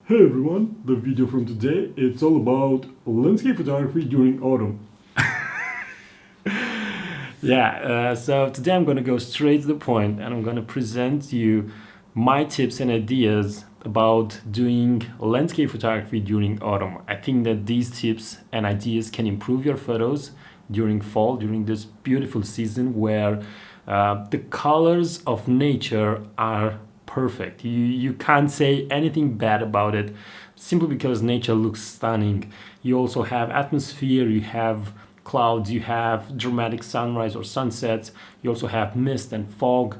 Hey everyone, the video from today, it's all about landscape photography during autumn. So today I'm going to go straight to the point and I'm going to present you my tips and ideas about doing landscape photography during autumn. I think that these tips and ideas can improve your photos during fall, during this beautiful season where the colors of nature are perfect. You can't say anything bad about it simply because nature looks stunning. You also have atmosphere, you have clouds, you have dramatic sunrise or sunsets, you also have mist and fog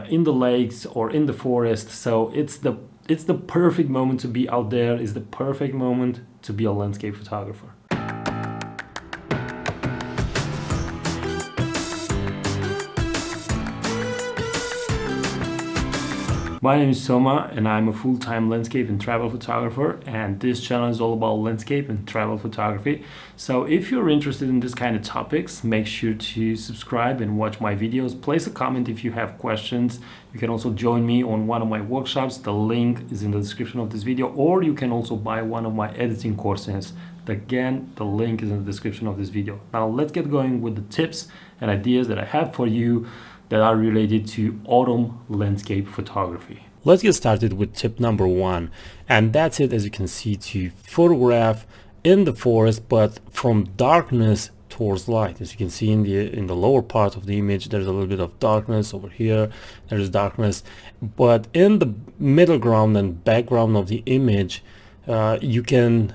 in the lakes or in the forest. So it's the perfect moment to be out there, it's the perfect moment to be a landscape photographer. My name is Soma and I'm a full-time landscape and travel photographer, and this channel is all about landscape and travel photography. So if you're interested in this kind of topics, make sure to subscribe and watch my videos. Place a comment if you have questions. You can also join me on one of my workshops. The link is in the description of this video, or you can also buy one of my editing courses. Again, the link is in the description of this video. Now let's get going with the tips and ideas that I have for you that are related to autumn landscape photography. Let's get started with tip number one, and that's it. As you can see, to photograph in the forest but from darkness towards light. As you can see in the lower part of the image, there's a little bit of darkness. Over here there's darkness, but in the middle ground and background of the image you can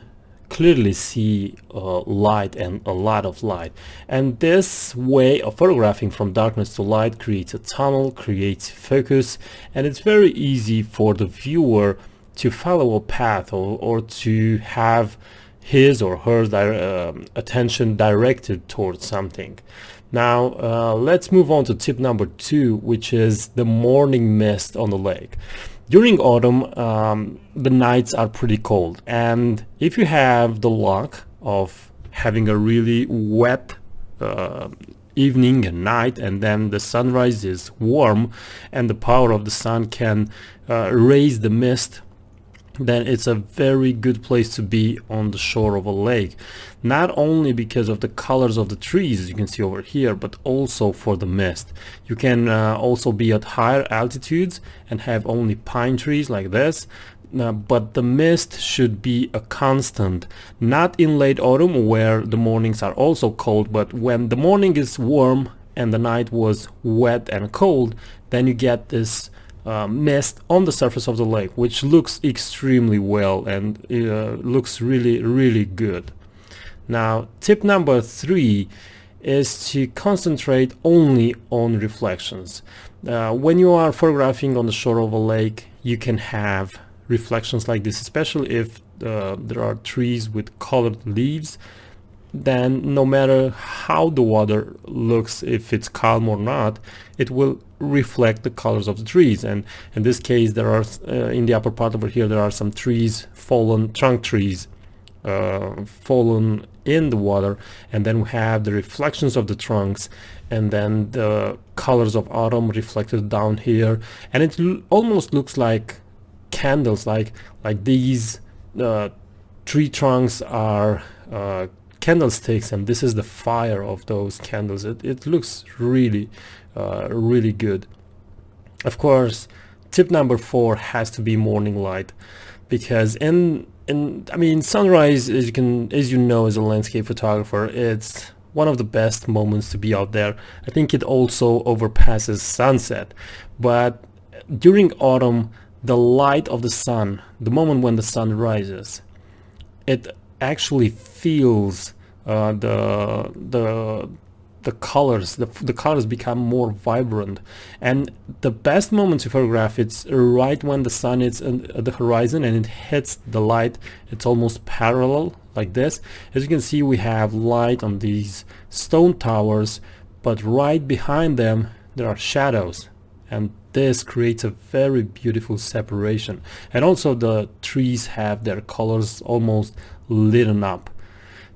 clearly see light, and a lot of light, and this way of photographing from darkness to light creates a tunnel, creates focus, and it's very easy for the viewer to follow a path or to have his or her attention directed towards something. Now let's move on to tip number two, which is the morning mist on the lake. During autumn, the nights are pretty cold, and if you have the luck of having a really wet evening and night, and then the sunrise is warm and the power of the sun can raise the mist, then it's a very good place to be on the shore of a lake, not only because of the colors of the trees, as you can see over here, but also for the mist. You can also be at higher altitudes and have only pine trees like this, but the mist should be a constant, not in late autumn where the mornings are also cold, but when the morning is warm and the night was wet and cold, then you get this mist on the surface of the lake, which looks extremely well and looks really good. Now tip number three is to concentrate only on reflections. When you are photographing on the shore of a lake, you can have reflections like this, especially if there are trees with colored leaves. Then no matter how the water looks, if it's calm or not, it will reflect the colors of the trees. And in this case, there are in the upper part over here, there are some trees, fallen trunk trees, fallen in the water, and then we have the reflections of the trunks, and then the colors of autumn reflected down here, and it almost looks like candles, like these tree trunks are candlesticks, and this is the fire of those candles. It looks really good. Of course, tip number four has to be morning light, because I mean, sunrise, as you know, as a landscape photographer, it's one of the best moments to be out there. I think it also overpasses sunset, but during autumn, the light of the sun, the moment when the sun rises, it actually feels the colors. The colors become more vibrant, and the best moment to photograph, it's right when the sun is at the horizon and it hits the light. It's almost parallel like this. As you can see, we have light on these stone towers, but right behind them there are shadows, and this creates a very beautiful separation. And also the trees have their colors almost lit up.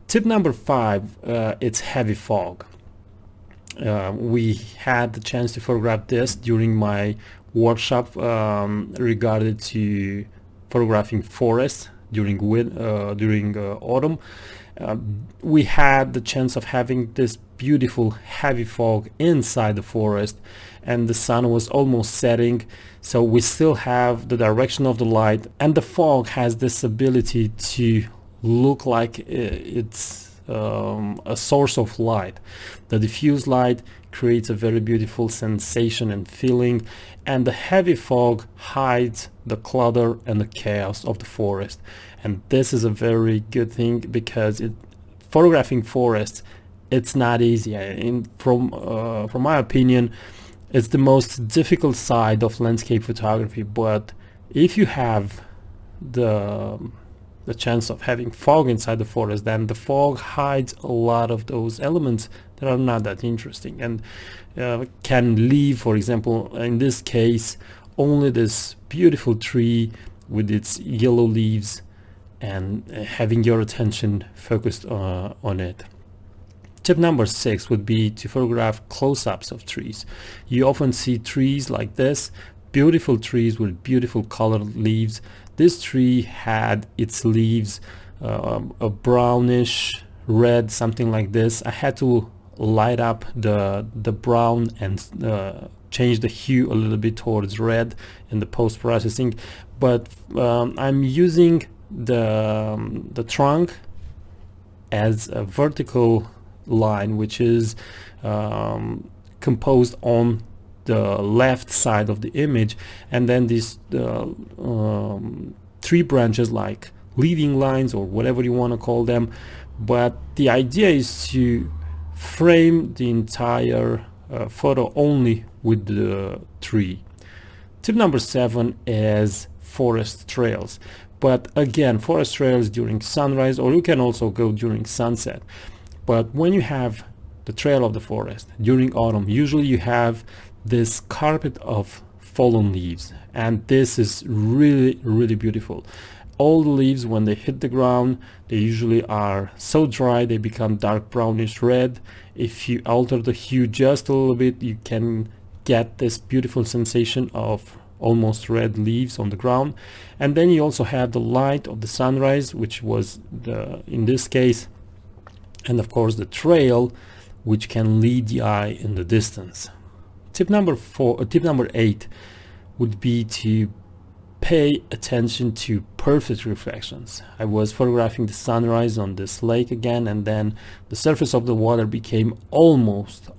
Tip number five, it's heavy fog. We had the chance to photograph this during my workshop regarding to photographing forests during autumn, we had the chance of having this beautiful heavy fog inside the forest, and the sun was almost setting, so we still have the direction of the light, and the fog has this ability to look like it's a source of light. The diffuse light creates a very beautiful sensation and feeling, and the heavy fog hides the clutter and the chaos of the forest. And this is a very good thing, because photographing forests, it's not easy. From my opinion, it's the most difficult side of landscape photography. But if you have the chance of having fog inside the forest, then the fog hides a lot of those elements that are not that interesting, and can leave, for example, in this case, only this beautiful tree with its yellow leaves, and having your attention focused on it. Tip number 6 would be to photograph close-ups of trees. You often see trees like this, beautiful trees with beautiful colored leaves. This tree had its leaves a brownish red, something like this. I had to light up the brown and change the hue a little bit towards red in the post-processing, but I'm using the trunk as a vertical line, which is composed on the left side of the image, and then these 3 branches, like leading lines or whatever you want to call them. But the idea is to frame the entire photo only with the tree. Tip number 7 is forest trails. But again, forest trails during sunrise, or you can also go during sunset. But when you have the trail of the forest during autumn, usually you have this carpet of fallen leaves, and this is really, really beautiful. All the leaves, when they hit the ground, they usually are so dry they become dark brownish red. If you alter the hue just a little bit, you can get this beautiful sensation of almost red leaves on the ground. And then you also have the light of the sunrise, which was in this case, and of course the trail, which can lead the eye in the distance. Tip number 8 would be to pay attention to perfect reflections. I was photographing the sunrise on this lake again, and then the surface of the water became almost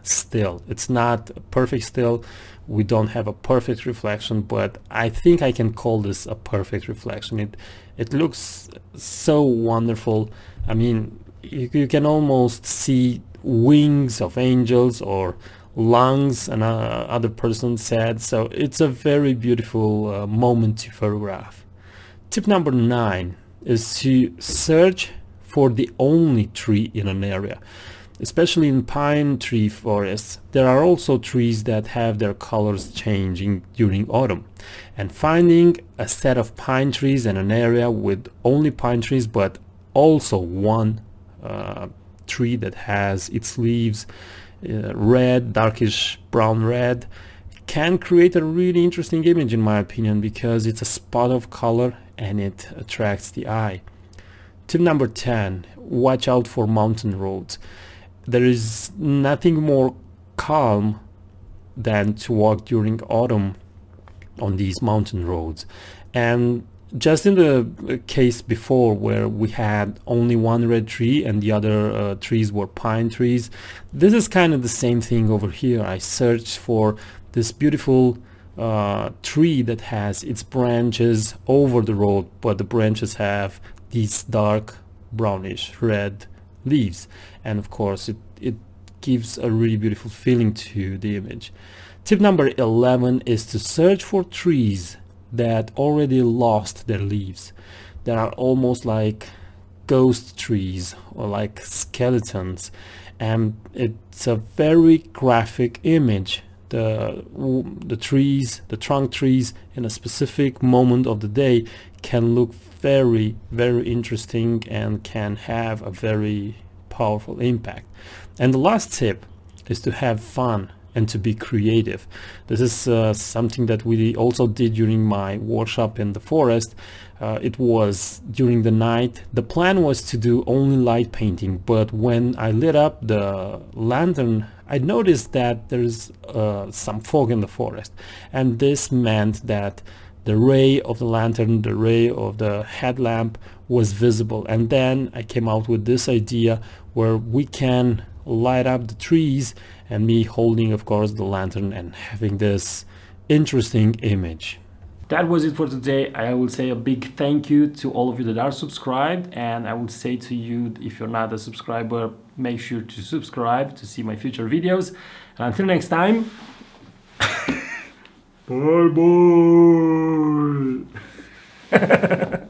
still. It's not perfect still. We don't have a perfect reflection, but I think I can call this a perfect reflection. It looks so wonderful. I mean, you can almost see wings of angels, or lungs, another person said. So it's a very beautiful moment to photograph. Tip number 9 is to search for the only tree in an area. Especially in pine tree forests, there are also trees that have their colors changing during autumn. And finding a set of pine trees in an area with only pine trees, but also one tree that has its leaves red, darkish brown red, can create a really interesting image, in my opinion, because it's a spot of color and it attracts the eye. Tip number 10, watch out for mountain roads. There is nothing more calm than to walk during autumn on these mountain roads. And just in the case before, where we had only one red tree and the other trees were pine trees, this is kind of the same thing over here. I searched for this beautiful tree that has its branches over the road, but the branches have these dark brownish red leaves, and of course it gives a really beautiful feeling to the image. Tip number 11 is to search for trees that already lost their leaves. They are almost like ghost trees or like skeletons, and it's a very graphic image. The trees, the trunk trees in a specific moment of the day can look very, very interesting and can have a very powerful impact. And the last tip is to have fun and to be creative. This is something that we also did during my workshop in the forest. It was during the night. The plan was to do only light painting, but when I lit up the lantern, I noticed that there's some fog in the forest, and this meant that the ray of the lantern, the ray of the headlamp was visible. And then I came out with this idea where we can light up the trees, and me holding, of course, the lantern and having this interesting image. That was it for today. I will say a big thank you to all of you that are subscribed, and I would say to you, if you're not a subscriber, make sure to subscribe to see my future videos. And until next time, bye bye.